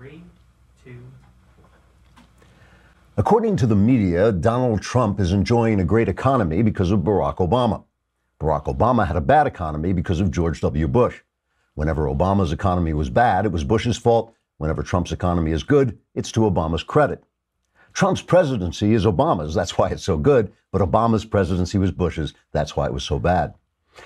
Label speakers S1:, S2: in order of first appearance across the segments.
S1: 3, 2.
S2: According to the media, Donald Trump is enjoying a great economy because of Barack Obama. Barack Obama had a bad economy because of George W. Bush. Whenever Obama's economy was bad, it was Bush's fault. Whenever Trump's economy is good, it's to Obama's credit. Trump's presidency is Obama's, that's why it's so good, but Obama's presidency was Bush's, that's why it was so bad.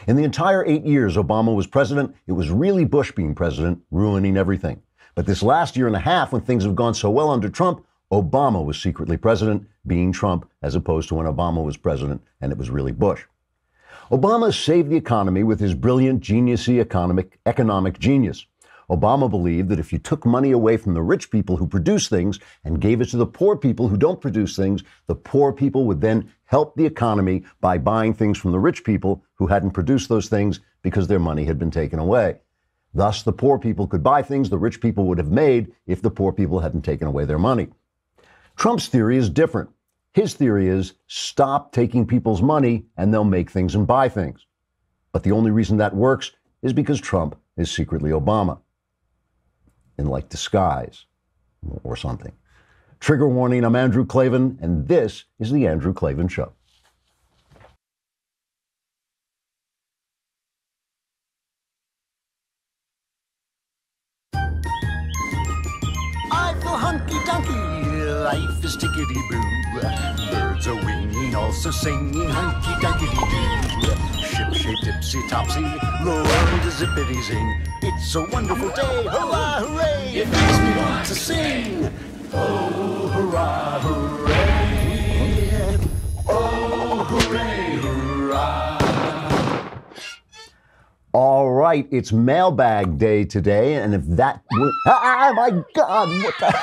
S2: In the entire 8 years Obama was president, it was really Bush being president, ruining everything. But this last year and a half, when things have gone so well under Trump, Obama was secretly president, being Trump, as opposed to when Obama was president and it was really Bush. Obama saved the economy with his brilliant, geniusy economic genius. Obama believed that if you took money away from the rich people who produce things and gave it to the poor people who don't produce things, the poor people would then help the economy by buying things from the rich people who hadn't produced those things because their money had been taken away. Thus, the poor people could buy things the rich people would have made if the poor people hadn't taken away their money. Trump's theory is different. His theory is stop taking people's money and they'll make things and buy things. But the only reason that works is because Trump is secretly Obama. In like disguise or something. Trigger warning, I'm Andrew Klavan, and this is The Andrew Klavan Show.
S3: I feel hunky-dunky, life is tickety-boo. Birds are winging, also singing hunky-dunky-doo. Ship-shape, tipsy-topsy, the world is zippity-zing. It's a wonderful day, hurrah, hooray! It makes me want to sing. Oh, hurrah, hooray! Oh, hooray, hurrah!
S2: All right, it's Mailbag Day today, and if that were... my God, what the...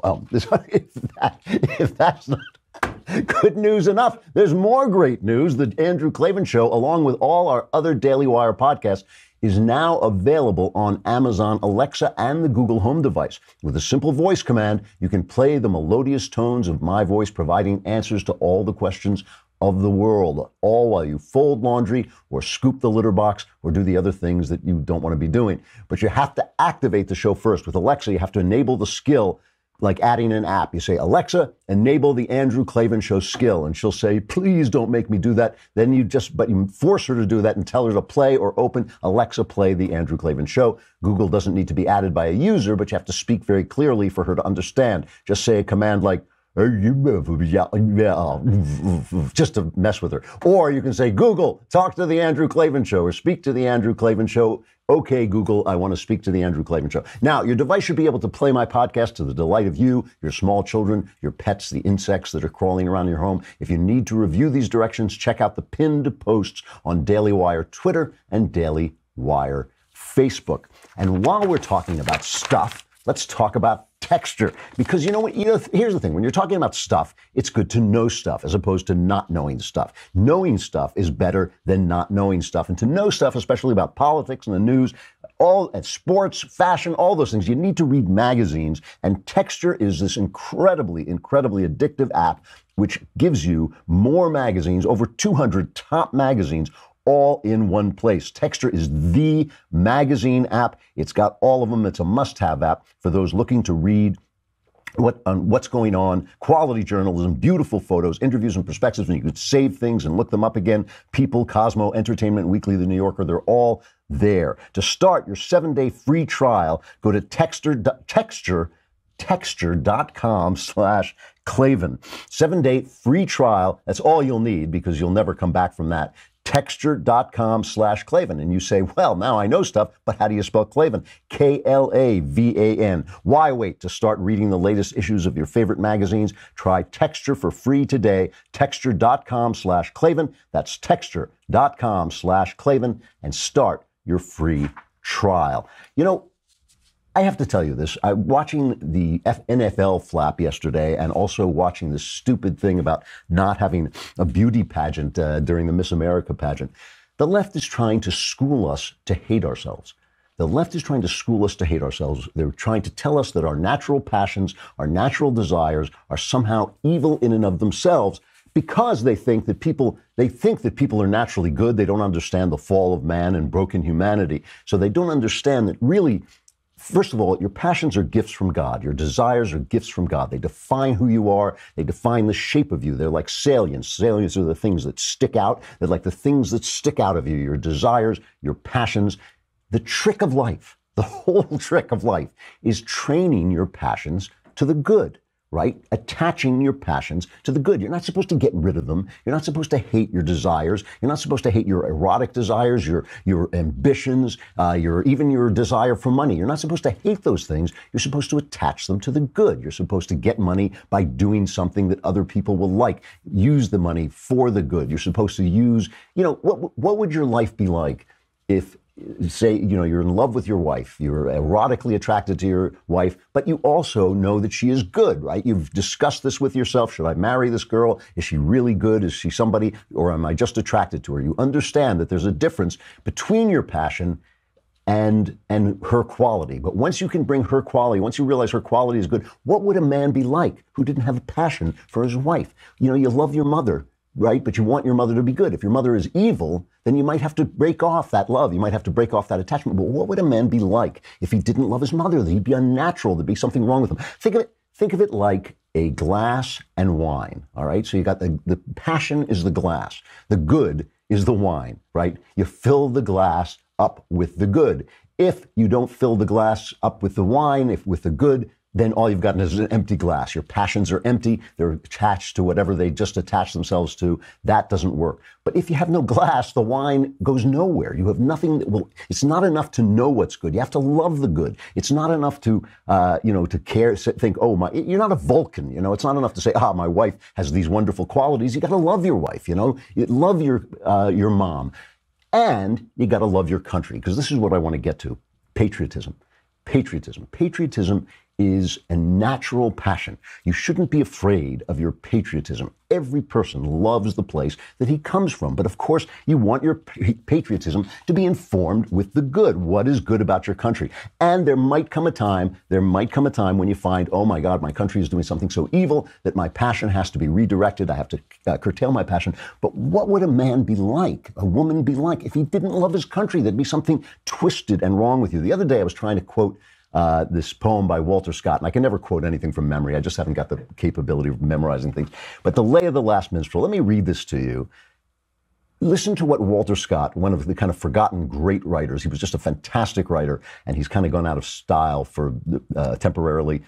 S2: well, if that's not good news enough, there's more great news. The Andrew Klavan Show, along with all our other Daily Wire podcasts, is now available on Amazon Alexa and the Google Home device. With a simple voice command, you can play the melodious tones of my voice, providing answers to all the questions of the world, all while you fold laundry or scoop the litter box or do the other things that you don't want to be doing. But you have to activate the show first. With Alexa, you have to enable the skill, like adding an app. You say, Alexa, enable the Andrew Klavan Show skill. And she'll say, please don't make me do that. Then you force her to do that and tell her to play or open Alexa, play the Andrew Klavan Show. Google doesn't need to be added by a user, but you have to speak very clearly for her to understand. Just say a command like, just to mess with her. Or you can say, Google, talk to the Andrew Klavan Show or speak to the Andrew Klavan Show. Okay, Google, I want to speak to the Andrew Klavan Show. Now, your device should be able to play my podcast to the delight of you, your small children, your pets, the insects that are crawling around your home. If you need to review these directions, check out the pinned posts on Daily Wire Twitter and Daily Wire Facebook. And while we're talking about stuff, let's talk about texture. Because you know what? Here's the thing. When you're talking about stuff, it's good to know stuff as opposed to not knowing stuff. Knowing stuff is better than not knowing stuff. And to know stuff, especially about politics and the news, and sports, fashion, all those things, you need to read magazines. And Texture is this incredibly, incredibly addictive app which gives you more magazines, over 200 top magazines, all in one place. Texture is the magazine app. It's got all of them. It's a must-have app for those looking to read what's going on, quality journalism, beautiful photos, interviews and perspectives, and you could save things and look them up again. People, Cosmo, Entertainment Weekly, The New Yorker, they're all there. To start your 7-day free trial, go to texture.com/Klavan. 7-day free trial. That's all you'll need because you'll never come back from that. Texture.com/Klavan. And you say, well, now I know stuff, but how do you spell Klavan? Klavan. Why wait to start reading the latest issues of your favorite magazines? Try Texture for free today. Texture.com/Klavan. That's Texture.com/Klavan and start your free trial. You know, I have to tell you this. Watching the NFL flap yesterday and also watching this stupid thing about not having a beauty pageant during the Miss America pageant, the left is trying to school us to hate ourselves. The left is trying to school us to hate ourselves. They're trying to tell us that our natural passions, our natural desires are somehow evil in and of themselves because they think that people are naturally good. They don't understand the fall of man and broken humanity. So they don't understand that really, first of all, your passions are gifts from God. Your desires are gifts from God. They define who you are. They define the shape of you. They're like salients. Salients are the things that stick out. They're like the things that stick out of you, your desires, your passions. The trick of life, the whole trick of life is training your passions to the good. Right? Attaching your passions to the good. You're not supposed to get rid of them. You're not supposed to hate your desires. You're not supposed to hate your erotic desires, your ambitions, even your desire for money. You're not supposed to hate those things. You're supposed to attach them to the good. You're supposed to get money by doing something that other people will like. Use the money for the good. You're supposed to use, what would your life be like if, say, you're in love with your wife, you're erotically attracted to your wife, but you also know that she is good, right? You've discussed this with yourself. Should I marry this girl? Is she really good? Is she somebody, or am I just attracted to her? You understand that there's a difference between your passion and her quality. But once you can bring her quality, once you realize her quality is good, what would a man be like who didn't have a passion for his wife? You love your mother, right? But you want your mother to be good. If your mother is evil, then you might have to break off that love. You might have to break off that attachment. But what would a man be like if he didn't love his mother? He'd be unnatural. There'd be something wrong with him. Think of it like a glass and wine, all right? So you got the passion is the glass. The good is the wine, right? You fill the glass up with the good. If you don't fill the glass up with the wine, with the good, then all you've gotten is an empty glass. Your passions are empty. They're attached to whatever they just attach themselves to. That doesn't work. But if you have no glass, the wine goes nowhere. You have nothing that will, it's not enough to know what's good. You have to love the good. It's not enough to, to care, think, you're not a Vulcan. It's not enough to say, my wife has these wonderful qualities. You got to love your wife, love your mom. And you got to love your country, because this is what I want to get to. Patriotism. Patriotism is a natural passion. You shouldn't be afraid of your patriotism. Every person loves the place that he comes from. But of course, you want your patriotism to be informed with the good. What is good about your country? And there might come a time when you find, oh my God, my country is doing something so evil that my passion has to be redirected. I have to curtail my passion. But what would a man be like, a woman be like, if he didn't love his country? There'd be something twisted and wrong with you. The other day, I was trying to quote this poem by Walter Scott, and I can never quote anything from memory. I just haven't got the capability of memorizing things. But The Lay of the Last Minstrel, let me read this to you. Listen to what Walter Scott, one of the kind of forgotten great writers, he was just a fantastic writer, and he's kind of gone out of style for temporarily.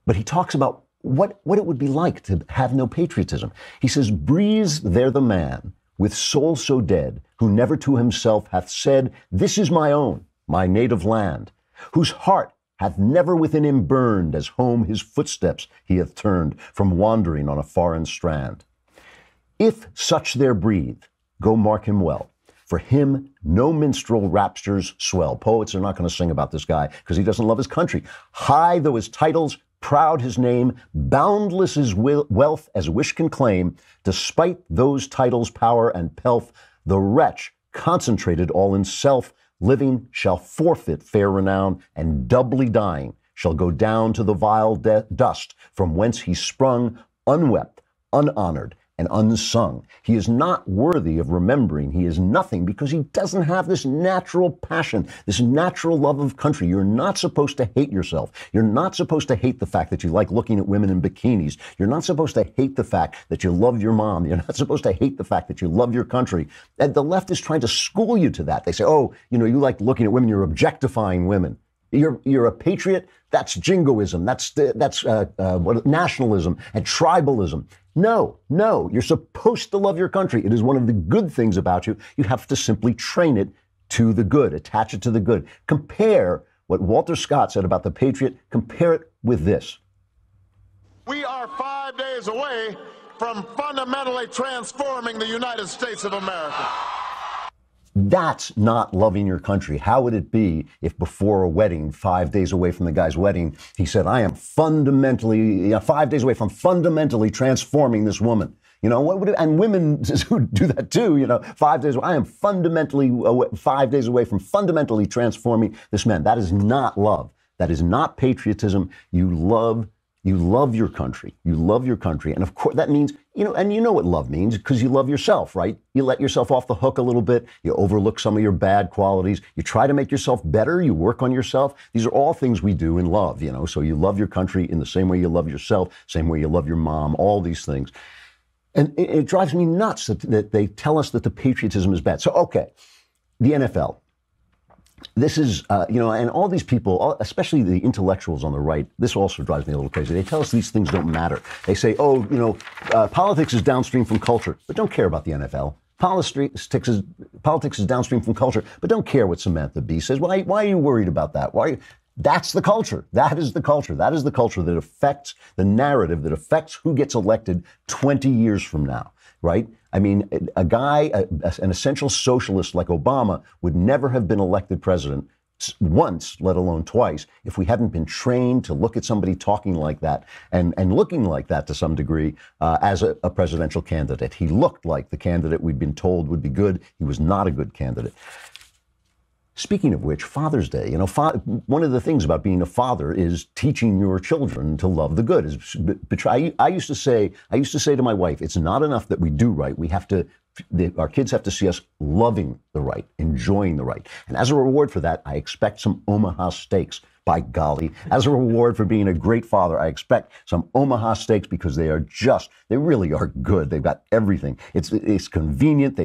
S2: But he talks about what it would be like to have no patriotism. He says, "Breathes there the man, with soul so dead, who never to himself hath said, 'This is my own, my native land,' whose heart hath never within him burned, as home his footsteps he hath turned from wandering on a foreign strand. If such there breathe, go mark him well. For him no minstrel raptures swell." Poets are not going to sing about this guy because he doesn't love his country. "High though his titles, proud his name, boundless his wealth as wish can claim, despite those titles, power, and pelf, the wretch, concentrated all in self, living shall forfeit fair renown, and doubly dying shall go down to the vile dust from whence he sprung, unwept, unhonored, and unsung. He is not worthy of remembering. He is nothing because he doesn't have this natural passion, this natural love of country. You're not supposed to hate yourself. You're not supposed to hate the fact that you like looking at women in bikinis. You're not supposed to hate the fact that you love your mom. You're not supposed to hate the fact that you love your country. And the left is trying to school you to that. They say, you like looking at women, you're objectifying women. You're a patriot. That's jingoism. That's nationalism and tribalism. No, you're supposed to love your country. It is one of the good things about you. You have to simply train it to the good, attach it to the good. Compare what Walter Scott said about the patriot, compare it with this.
S1: We are 5 days away from fundamentally transforming the United States of America.
S2: That's not loving your country. How would it be if before a wedding, 5 days away from the guy's wedding, he said, I am 5 days away from fundamentally transforming this woman? And women who do that too, 5 days away, I am 5 days away from fundamentally transforming this man. That is not love. That is not patriotism. You love You love your country. You love your country. And of course, that means, and you know what love means because you love yourself, right? You let yourself off the hook a little bit. You overlook some of your bad qualities. You try to make yourself better. You work on yourself. These are all things we do in love, So you love your country in the same way you love yourself, same way you love your mom, all these things. And it drives me nuts that they tell us that the patriotism is bad. So, okay, the NFL. This is, and all these people, especially the intellectuals on the right, this also drives me a little crazy. They tell us these things don't matter. They say, politics is downstream from culture, but don't care about the NFL. Politics is downstream from culture, but don't care what Samantha Bee says. Why are you worried about that? That's the culture. That is the culture. That is the culture that affects the narrative, that affects who gets elected 20 years from now, right? I mean, a guy, an essential socialist like Obama would never have been elected president once, let alone twice, if we hadn't been trained to look at somebody talking like that and looking like that to some degree as a presidential candidate. He looked like the candidate we'd been told would be good. He was not a good candidate. Speaking of which, Father's Day, one of the things about being a father is teaching your children to love the good. I used to say to my wife, it's not enough that we do right. Our kids have to see us loving the right, enjoying the right. And as a reward for that, I expect some Omaha steaks. By golly, as a reward for being a great father, I expect some Omaha steaks because they really are good. They've got everything. It's convenient.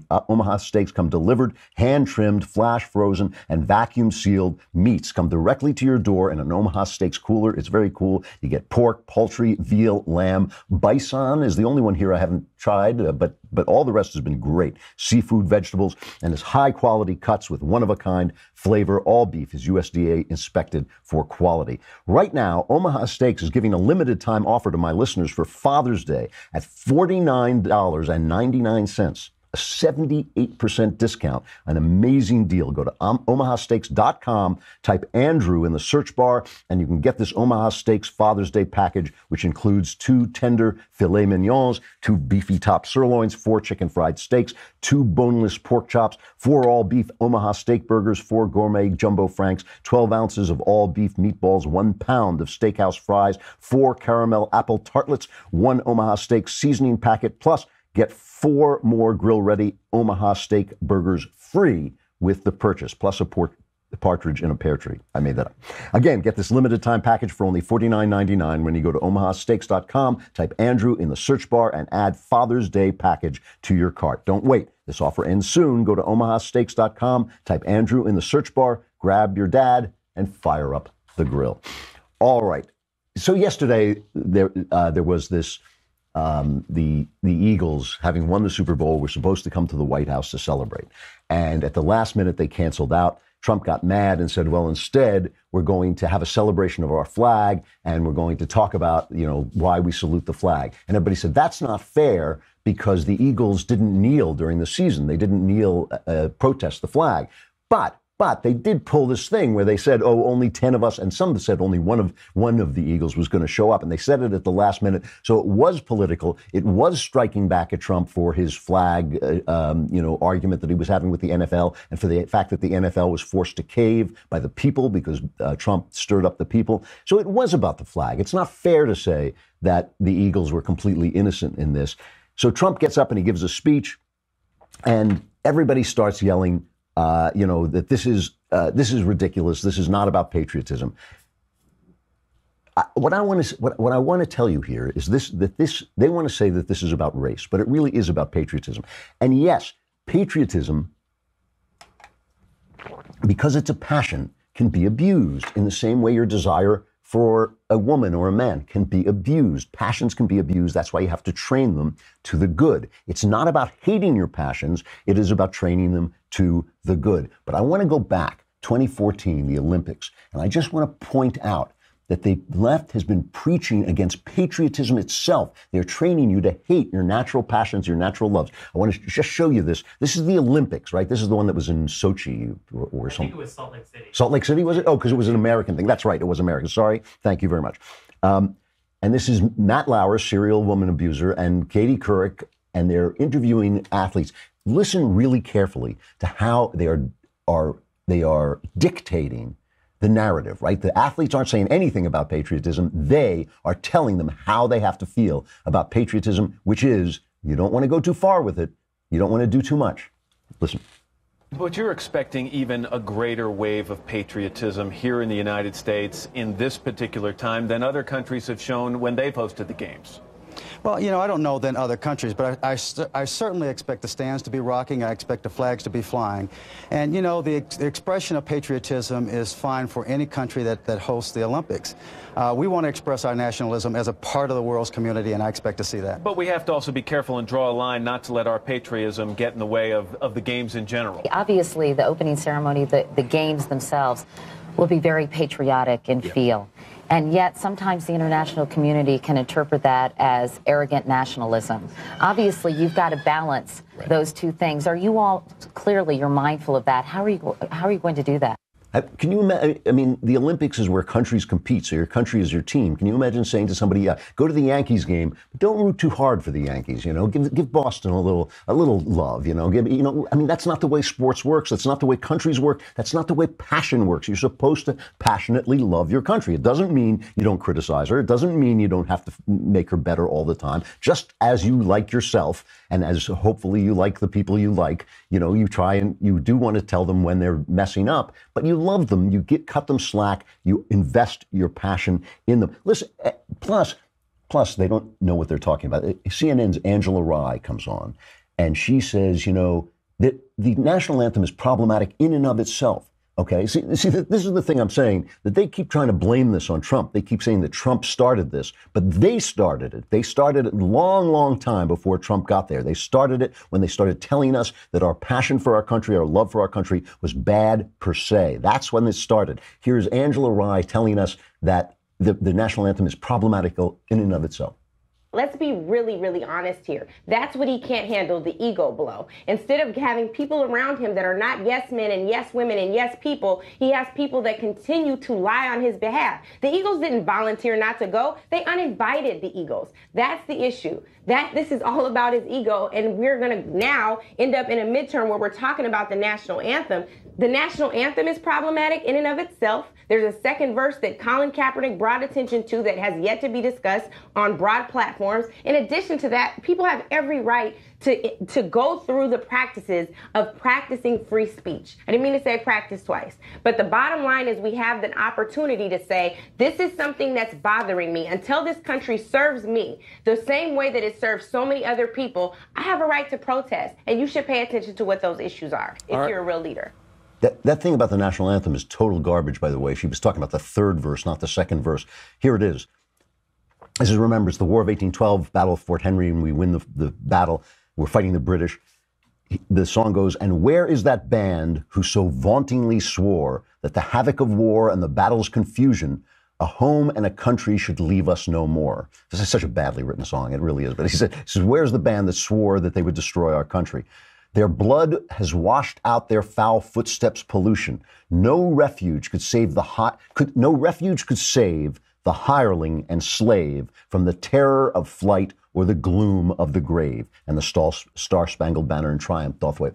S2: Omaha steaks come delivered, hand trimmed, flash frozen, and vacuum sealed. Meats come directly to your door in an Omaha Steaks cooler. It's very cool. You get pork, poultry, veal, lamb. Bison is the only one here I haven't tried, but all the rest has been great. Seafood, vegetables, and it's high quality cuts with one of a kind flavor. All beef is USDA inspected for quality. Right now, Omaha Steaks is giving a limited time offer to my listeners for Father's Day at $49.99. A 78% discount, an amazing deal. Go to omahasteaks.com, type Andrew in the search bar, and you can get this Omaha Steaks Father's Day package, which includes 2 tender filet mignons, 2 beefy top sirloins, 4 chicken fried steaks, 2 boneless pork chops, 4 all beef Omaha steak burgers, 4 gourmet jumbo franks, 12 ounces of all beef meatballs, 1 pound of steakhouse fries, 4 caramel apple tartlets, 1 Omaha Steaks seasoning packet, plus get 4 more grill-ready Omaha steak burgers free with the purchase, plus a partridge in a pear tree. I made that up. Again, get this limited time package for only $49.99 when you go to omahasteaks.com, type Andrew in the search bar, and add Father's Day package to your cart. Don't wait. This offer ends soon. Go to omahasteaks.com, type Andrew in the search bar, grab your dad, and fire up the grill. All right. So yesterday, there was this... The Eagles, having won the Super Bowl, were supposed to come to the White House to celebrate. And at the last minute, they canceled out. Trump got mad and said, well, instead, we're going to have a celebration of our flag, and we're going to talk about, why we salute the flag. And everybody said, that's not fair because the Eagles didn't kneel during the season. They didn't kneel, protest the flag. But they did pull this thing where they said, only 10 of us, and some said only one of the Eagles was going to show up. And they said it at the last minute. So it was political. It was striking back at Trump for his flag, argument that he was having with the NFL, and for the fact that the NFL was forced to cave by the people because Trump stirred up the people. So it was about the flag. It's not fair to say that the Eagles were completely innocent in this. So Trump gets up and he gives a speech, and everybody starts yelling, that this is ridiculous. This is not about patriotism. What I want to tell you here is they want to say that this is about race, but it really is about patriotism. And yes, patriotism, because it's a passion, can be abused in the same way your desire for a woman or a man can be abused. Passions can be abused. That's why you have to train them to the good. It's not about hating your passions. It is about training them to the good. But I want to go back, 2014, the Olympics, and I just want to point out that the left has been preaching against patriotism itself. They're training you to hate your natural passions, your natural loves. I want to just show you this. This is the Olympics, right? This is the one that was in Sochi or something. I think it was Salt Lake City. Salt Lake City, was it? Oh, because it was an American thing. That's right. It was American. Sorry. Thank you very much. And this is Matt Lauer, serial woman abuser, and Katie Couric, and they're interviewing athletes. Listen really carefully to how they are dictating the narrative, right? The athletes aren't saying anything about patriotism. They are telling them how they have to feel about patriotism, which is you don't want to go too far with it. You don't want to do too much. Listen.
S4: But you're expecting even a greater wave of patriotism here in the United States in this particular time than other countries have shown when they've hosted the games.
S5: Well, you know, I don't know than other countries, but I certainly expect the stands to be rocking. I expect the flags to be flying. And, you know, the expression of patriotism is fine for any country that hosts the Olympics. We want to express our nationalism as a part of the world's community, and I expect to see that.
S4: But we have to also be careful and draw a line not to let our patriotism get in the way of the games in general.
S6: Obviously, the opening ceremony, the games themselves, will be very patriotic in feel. And yet, sometimes the international community can interpret that as arrogant nationalism. Obviously, you've got to balance those two things. Are you all, clearly, you're mindful of that. How are you going to do that?
S2: Can you imagine? I mean, the Olympics is where countries compete, so your country is your team. Can you imagine saying to somebody, go to the Yankees game, but don't root too hard for the Yankees, you know? Give Boston a little love, you know? I mean, that's not the way sports works. That's not the way countries work. That's not the way passion works. You're supposed to passionately love your country. It doesn't mean you don't criticize her. It doesn't mean you don't have to make her better all the time. Just as you like yourself, and as hopefully you like the people you like, you know, you try and you do want to tell them when they're messing up, but you love them, you cut them slack, you invest your passion in them. Listen, plus they don't know what they're talking about. CNN's Angela Rye comes on, and she says, you know, that the national anthem is problematic in and of itself. Okay, see, this is the thing I'm saying, that they keep trying to blame this on Trump. They keep saying that Trump started this, but they started it. They started it long time before Trump got there. They started it when they started telling us that our passion for our country, our love for our country was bad per se. That's when it started. Here's Angela Rye telling us that the national anthem is problematic in and of itself.
S7: Let's be really, really honest here. That's what he can't handle, the ego blow. Instead of having people around him that are not yes men and yes women and yes people, he has people that continue to lie on his behalf. The Eagles didn't volunteer not to go. They uninvited the Eagles. That's the issue. This is all about his ego, and we're going to now end up in a midterm where we're talking about the national anthem. The national anthem is problematic in and of itself. There's a second verse that Colin Kaepernick brought attention to that has yet to be discussed on broad platforms. In addition to that, people have every right to go through the practices of practicing free speech. I didn't mean to say practice twice. But the bottom line is we have the opportunity to say, this is something that's bothering me. Until this country serves me the same way that it serves so many other people, I have a right to protest. And you should pay attention to what those issues are if you're a real leader.
S2: That thing about the national anthem is total garbage, by the way. She was talking about the third verse, not the second verse. Here it is. This is, remember, it's the War of 1812, Battle of Fort Henry, and we win the battle. We're fighting the British. The song goes, and where is that band who so vauntingly swore that the havoc of war and the battle's confusion, a home and a country should leave us no more? This is such a badly written song. It really is. But he says, where's the band that swore that they would destroy our country? Their blood has washed out their foul footsteps' pollution. No refuge could save the hireling and slave from the terror of flight or the gloom of the grave. And the star-spangled banner in triumph doth wave.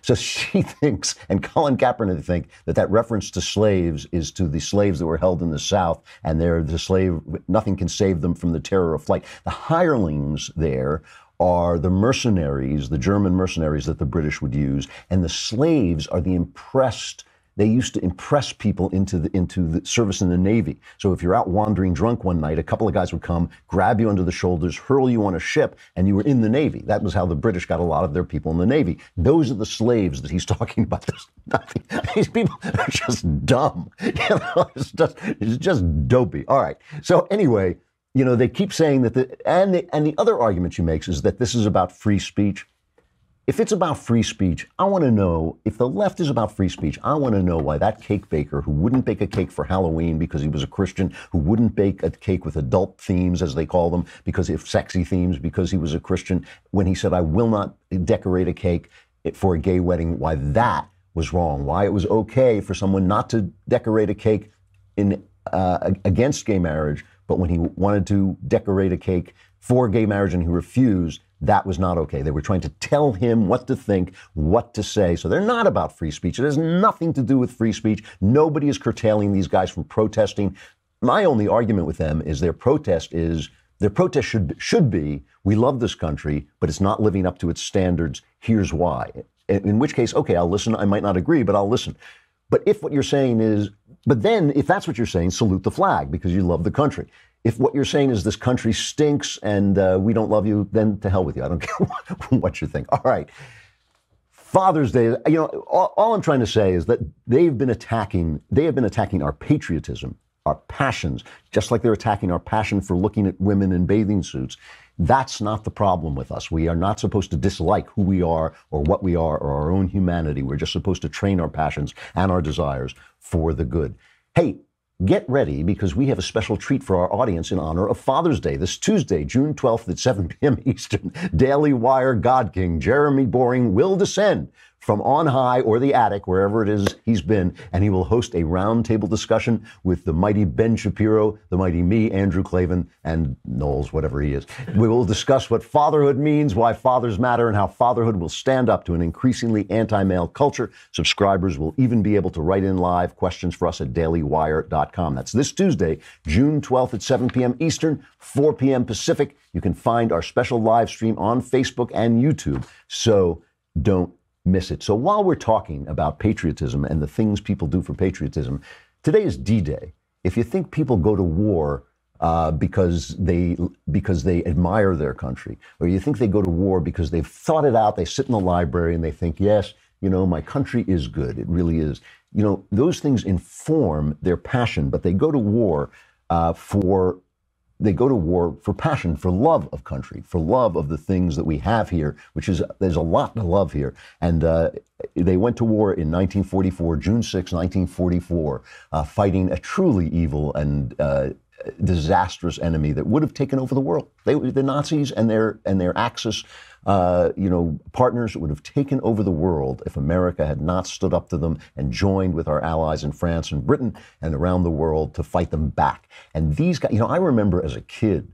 S2: So she thinks, and Colin Kaepernick think, that reference to slaves is to the slaves that were held in the South, and they're the slave, nothing can save them from the terror of flight. The hirelings there are the mercenaries, the German mercenaries that the British would use, and the slaves are the impressed. They used to impress people into the service in the Navy. So if you're out wandering drunk one night, a couple of guys would come, grab you under the shoulders, hurl you on a ship, and you were in the Navy. That was how the British got a lot of their people in the Navy. Those are the slaves that he's talking about. There's nothing. These people are just dumb. You know, it's just dopey. All right. So anyway, you know, they keep saying that and the other argument she makes is that this is about free speech. If it's about free speech, I want to know, if the left is about free speech, I want to know why that cake baker who wouldn't bake a cake for Halloween because he was a Christian, who wouldn't bake a cake with adult themes, as they call them, because if sexy themes, because he was a Christian, when he said, I will not decorate a cake for a gay wedding, why that was wrong, why it was okay for someone not to decorate a cake against gay marriage, but when he wanted to decorate a cake for gay marriage and he refused, that was not okay. They were trying to tell him what to think, what to say. So they're not about free speech. It has nothing to do with free speech. Nobody is curtailing these guys from protesting. My only argument with them is their protest should be, we love this country, but it's not living up to its standards. Here's why. In which case, okay, I'll listen. I might not agree, but I'll listen. But if what you're saying is, but then if that's what you're saying, salute the flag because you love the country. If what you're saying is this country stinks and we don't love you, then to hell with you. I don't care what you think. All right. Father's Day, all I'm trying to say is that they have been attacking our patriotism, our passions, just like they're attacking our passion for looking at women in bathing suits. That's not the problem with us. We are not supposed to dislike who we are or what we are or our own humanity. We're just supposed to train our passions and our desires for the good. Hey, get ready because we have a special treat for our audience in honor of Father's Day. This Tuesday, June 12th at 7 p.m. Eastern, Daily Wire God King Jeremy Boring will descend from on high or the attic, wherever it is he's been, and he will host a roundtable discussion with the mighty Ben Shapiro, the mighty me, Andrew Klavan, and Knowles, whatever he is. We will discuss what fatherhood means, why fathers matter, and how fatherhood will stand up to an increasingly anti-male culture. Subscribers will even be able to write in live questions for us at dailywire.com. That's this Tuesday, June 12th at 7 p.m. Eastern, 4 p.m. Pacific. You can find our special live stream on Facebook and YouTube, so don't miss it. So while we're talking about patriotism and the things people do for patriotism, today is D-Day. If you think people go to war because they admire their country, or you think they go to war because they've thought it out, they sit in the library and they think, yes, my country is good. It really is. Those things inform their passion, but they go to war for passion, for love of country, for love of the things that we have here, there's a lot to love here. And they went to war in 1944, June 6, 1944, fighting a truly evil and disastrous enemy that would have taken over the world. The Nazis and their Axis partners would have taken over the world if America had not stood up to them and joined with our allies in France and Britain and around the world to fight them back. And these guys, I remember as a kid,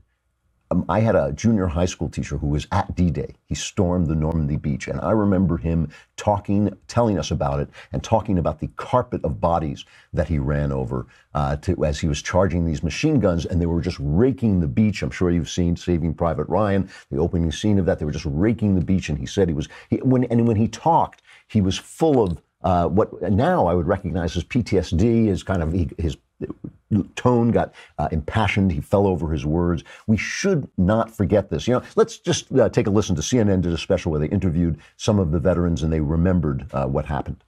S2: I had a junior high school teacher who was at D-Day. He stormed the Normandy beach, and I remember him telling us about it and talking about the carpet of bodies that he ran over as he was charging these machine guns, and they were just raking the beach. I'm sure you've seen Saving Private Ryan, the opening scene of that. They were just raking the beach, and he said when he talked, he was full of what now I would recognize as PTSD, as kind of his tone got impassioned. He fell over his words. We should not forget this. Let's just take a listen to CNN did a special where they interviewed some of the veterans and they remembered what happened.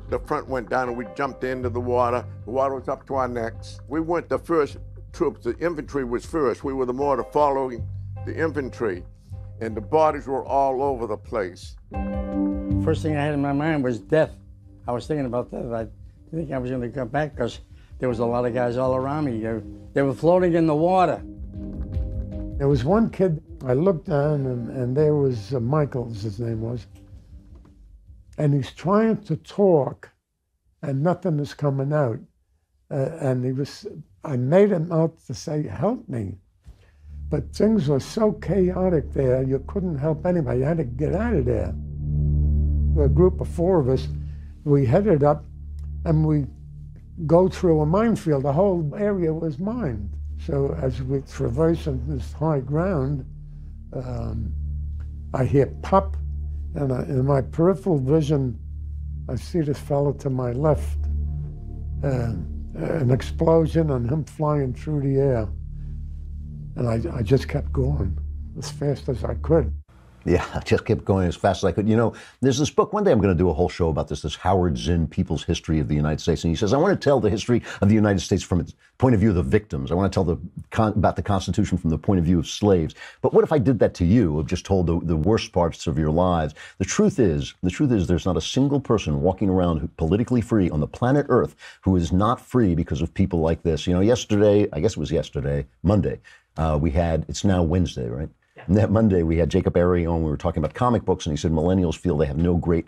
S8: The front went down and we jumped into the water. The water was up to our necks. We weren't the first troops. The infantry was first. We were the mortar following the infantry, and the bodies were all over the place.
S9: First thing I had in my mind was death. I was thinking about that. I didn't think I was going to come back because there was a lot of guys all around me. They were floating in the water.
S10: There was one kid, I looked down and there was Michaels, his name was, and he's trying to talk and nothing is coming out. I made him out to say, help me. But things were so chaotic there, you couldn't help anybody. You had to get out of there. A group of four of us, we headed up and we go through a minefield. The whole area was mined. So as we traverse this high ground, I hear pop, and in my peripheral vision, I see this fellow to my left, an explosion and him flying through the air. And I just kept going as fast as I could.
S2: Yeah, I just kept going as fast as I could. There's this book. One day I'm going to do a whole show about this Howard Zinn, People's History of the United States. And he says, I want to tell the history of the United States from its point of view of the victims. I want to tell about the Constitution from the point of view of slaves. But what if I did that to you, of just told the worst parts of your lives? The truth is there's not a single person walking around politically free on the planet Earth who is not free because of people like this. Yesterday, I guess it was yesterday, Monday, it's now Wednesday, right? And that Monday, we had Jacob Airy on. We were talking about comic books, and he said millennials feel they have no great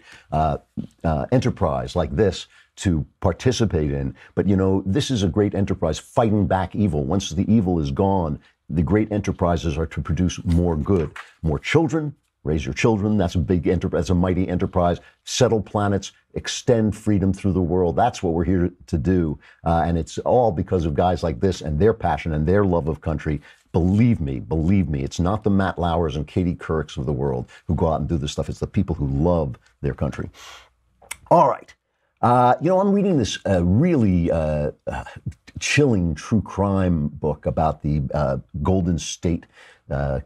S2: enterprise like this to participate in. But, this is a great enterprise fighting back evil. Once the evil is gone, The great enterprises are to produce more good, more children. Raise your children. That's a big enterprise, a mighty enterprise. Settle planets, extend freedom through the world. That's what we're here to do. And it's all because of guys like this and their passion and their love of country. Believe me, it's not the Matt Lauers and Katie Courics of the world who go out and do this stuff. It's the people who love their country. All right. I'm reading this really chilling true crime book about the Golden State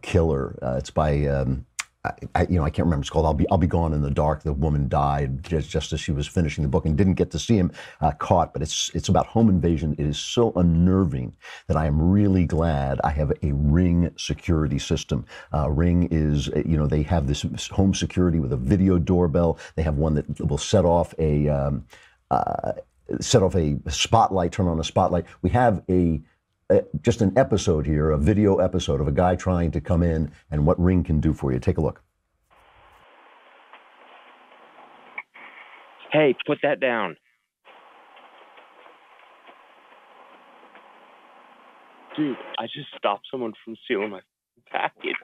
S2: killer. It's by I can't remember. It's called I'll Be Gone in the Dark. The woman died just as she was finishing the book and didn't get to see him caught. But it's about home invasion. It is so unnerving that I am really glad I have a Ring security system. Ring is, they have this home security with a video doorbell. They have one that will set off a spotlight, turn on a spotlight. We have just an episode here, a video episode of a guy trying to come in and what Ring can do for you. Take a look.
S11: Hey, put that down. Dude, I just stopped someone from stealing my package.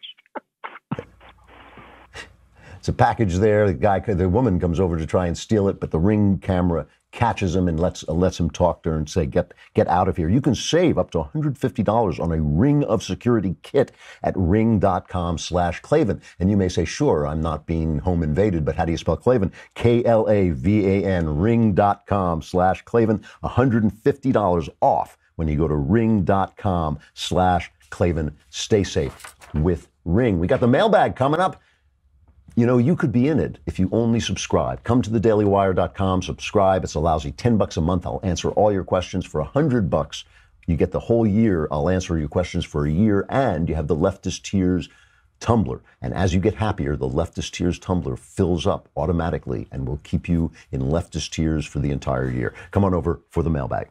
S2: It's a package there. The woman comes over to try and steal it, but the Ring camera catches him and lets him talk to her and say, get out of here. You can save up to $150 on a Ring of Security kit at ring.com/Klavan. And you may say, sure, I'm not being home invaded, but how do you spell Klavan? Klavan, ring.com/Klavan, $150 off when you go to ring.com/Klavan. Stay safe with Ring. We got the mailbag coming up. You could be in it if you only subscribe. Come to thedailywire.com, subscribe. It's a lousy $10 a month. I'll answer all your questions for $100. You get the whole year. I'll answer your questions for a year, and you have the Leftist Tears tumbler. And as you get happier, the Leftist Tears tumbler fills up automatically and will keep you in Leftist Tears for the entire year. Come on over for the mailbag.